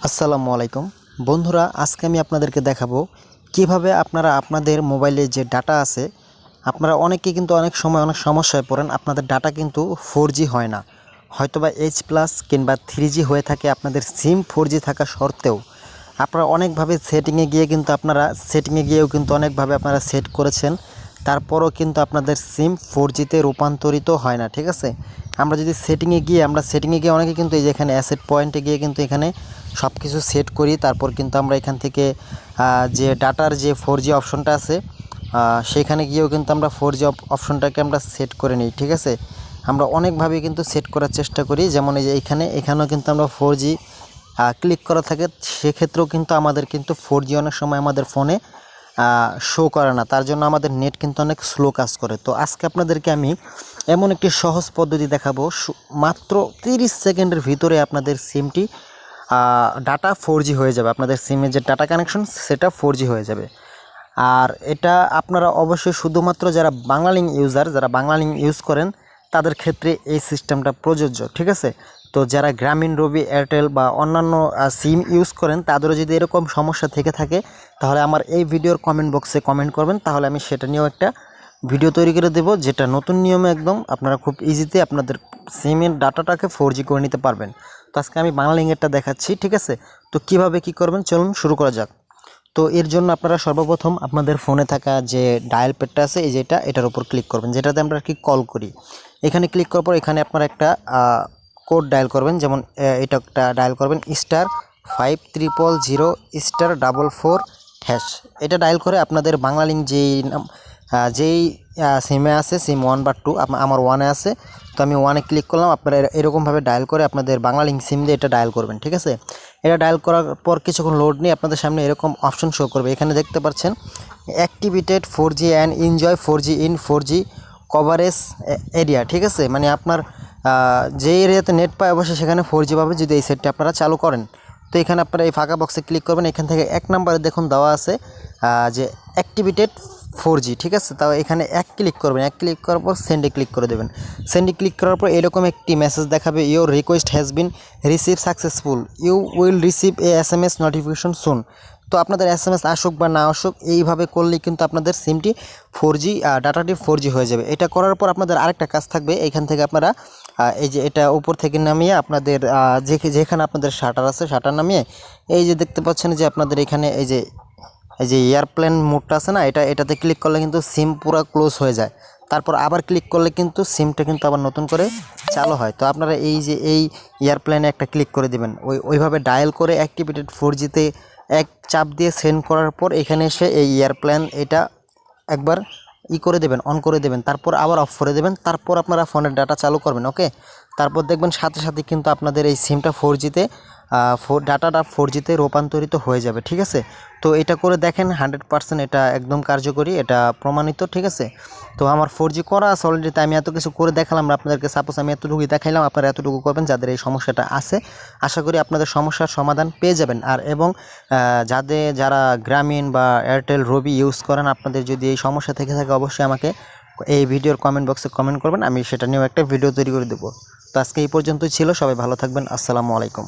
আসসালামু আলাইকুম বন্ধুরা, আজকে আমি আপনাদেরকে দেখাবো কিভাবে আপনারা আপনাদের মোবাইলে যে ডাটা আছে, আপনারা অনেকেই কিন্তু অনেক সময় অনেক সমস্যায় পড়েন। আপনাদের ডাটা কিন্তু 4G হয় না, হয়তোবা H+ কিংবা 3G হয়ে থাকে। আপনাদের সিম 4G থাকা সত্ত্বেও আপনারা অনেকভাবে সেটিংয়ে গিয়েও কিন্তু অনেকভাবে আপনারা সেট করেছেন, তারপরও কিন্তু আপনাদের সিম 4Gতে রূপান্তরিত হয় না। ঠিক আছে, আমরা যদি সেটিংয়ে গিয়ে অনেকে কিন্তু এই যে এখানে অ্যাসেট পয়েন্টে গিয়ে কিন্তু এখানে সব কিছু সেট করি। তারপর কিন্তু আমরা এখান থেকে যে ডাটার যে 4G অপশনটা আছে সেখানে গিয়েও কিন্তু আমরা 4G অপশনটাকে আমরা সেট করে নিই। ঠিক আছে, আমরা অনেকভাবে কিন্তু সেট করার চেষ্টা করি। যেমন এই যে এখানেও কিন্তু আমরা 4G ক্লিক করা থাকে, সেক্ষেত্রেও কিন্তু আমাদের কিন্তু 4G অনেক সময় আমাদের ফোনে শো করে না, তার জন্য আমাদের নেট কিন্তু অনেক স্লো কাজ করে। তো আজকে আপনাদেরকে আমি এমন একটি সহজ পদ্ধতি দেখাবো, মাত্র 30 সেকেন্ডের ভিতরে আপনাদের সিমটি ডাটা 4G হয়ে যাবে। আপনাদের সিমের যে ডাটা কানেকশন সেটা 4G হয়ে যাবে। আর এটা আপনারা অবশ্যই শুধুমাত্র যারা বাংলালিংক ইউজ করেন তাদের ক্ষেত্রে এই সিস্টেমটা প্রযোজ্য। ঠিক আছে, তো যারা গ্রামীণ, রবি, এয়ারটেল বা অন্যান্য সিম ইউজ করেন তাদেরও যদি এরকম সমস্যা থেকে থাকে তাহলে আমার এই ভিডিওর কমেন্ট বক্সে কমেন্ট করবেন, তাহলে আমি সেটা নিয়েও একটা ভিডিও তৈরি করে দেবো, যেটা নতুন নিয়মে একদম আপনারা খুব ইজিতে আপনাদের সিমের ডাটাটাকে 4G করে নিতে পারবেন। তো আজকে আমি বাংলালিংকেরটা দেখাচ্ছি। ঠিক আছে, তো কিভাবে কি করবেন চলুন শুরু করা যাক। তো এর জন্য আপনারা সর্বপ্রথম আপনাদের ফোনে থাকা যে ডায়াল প্যাডটা আছে, এই যেটা, এটার উপর ক্লিক করবেন, যেটাতে আমরা কি কল করি। এখানে ক্লিক করার পর এখানে আপনারা একটা কোড ডায়াল করবেন। যেমন এটা একটা ডায়াল করবেন *5000*44#। এটা ডায়াল করে আপনাদের বাংলালিংক যেই সিমে আছে, সিম 1 বা 2, আমার 1-এ আছে, তো আমি 1-এ ক্লিক করলাম। আপনারা এরকমভাবে ডায়াল করে আপনাদের বাংলালিংক সিম দিয়ে এটা ডায়াল করবেন। ঠিক আছে, এটা ডায়াল করার পর কিছুক্ষণ লোড নিয়ে আপনাদের সামনে এরকম অপশন শো করবে। এখানে দেখতে পাচ্ছেন activated 4G and enjoy 4G in 4G coverage area. ঠিক আছে, মানে আপনার যে এরিয়াতে নেট পায় অবশ্যই সেখানে 4G পাবে যদি এই সেটটি আপনারা চালু করেন। তো এখানে আপনারা এই ফাঁকা বক্সে ক্লিক করবেন। এখান থেকে 1 নম্বরে দেখুন দেওয়া আছে যে অ্যাক্টিভেটেড 4G। ঠিক আছে, তাও এখানে এক ক্লিক করবেন। এক ক্লিক করার পর সেন্ডে ক্লিক করে দেবেন। সেন্ডে ক্লিক করার পর এরকম একটি মেসেজ দেখাবে, your request has been receive successful, you will receive a SMS notification soon. তো আপনাদের SMS আসুক বা না আসুক, এইভাবে করলেই কিন্তু আপনাদের সিমটি 4G ডাটাটি 4G হয়ে যাবে। এটা করার পর আপনাদের আরেকটা কাজ থাকবে। এখান থেকে আপনারা এই যে এটা উপর থেকে নামিয়ে আপনাদের যেখানে আপনাদের শাটার আছে শাটার নামিয়ে এই যে দেখতে পাচ্ছেন যে আপনাদের এখানে এই যে এয়ারপ্লেন মোডটা আছে না, এটাতে ক্লিক করলে কিন্তু সিম পুরো ক্লোজ হয়ে যায়। তারপর আবার ক্লিক করলে কিন্তু সিমটা কিন্তু আবার নতুন করে চালু হয়। তো আপনারা এই যে এই এয়ারপ্লেনে একটা ক্লিক করে দিবেন, ওইভাবে ডায়াল করে অ্যাক্টিভেটেড 4Gতে এক চাপ দিয়ে সেন্ড করার পর এখানে এসে এই এয়ারপ্লেন এটা একবার করে দেবেন, অন করে দেবেন, তারপর আবার অফ করে দেবেন। তারপর আপনারা ফোনের ডাটা চালু করবেন। ওকে, তারপর দেখবেন সাথে সাথে কিন্তু আপনাদের এই সিমটা 4Gতে ডাটাটা 4Gতে রূপান্তরিত হয়ে যাবে। ঠিক আছে, তো এটা করে দেখেন 100% এটা একদম কার্যকরী, এটা প্রমাণিত। ঠিক আছে, তো আমার 4G করা আছে অলরেডি, তাই আমি এত কিছু করে দেখালাম আপনাদেরকে। সাপোজ আমি এতটুকুই দেখাইলাম, আপনারা এতটুকু করবেন যাদের এই সমস্যাটা আছে। আশা করি আপনাদের সমস্যার সমাধান পেয়ে যাবেন। আর এবং যারা গ্রামীণ বা এয়ারটেল, রবি ইউজ করেন, আপনাদের যদি এই সমস্যা থেকে থাকে অবশ্যই আমাকে এই ভিডিওর কমেন্ট বক্সে কমেন্ট করবেন, আমি সেটা নিয়েও একটা ভিডিও তৈরি করে দেবো। তো আজকে এই পর্যন্তই ছিল, সবাই ভালো থাকবেন। আসসালামু আলাইকুম।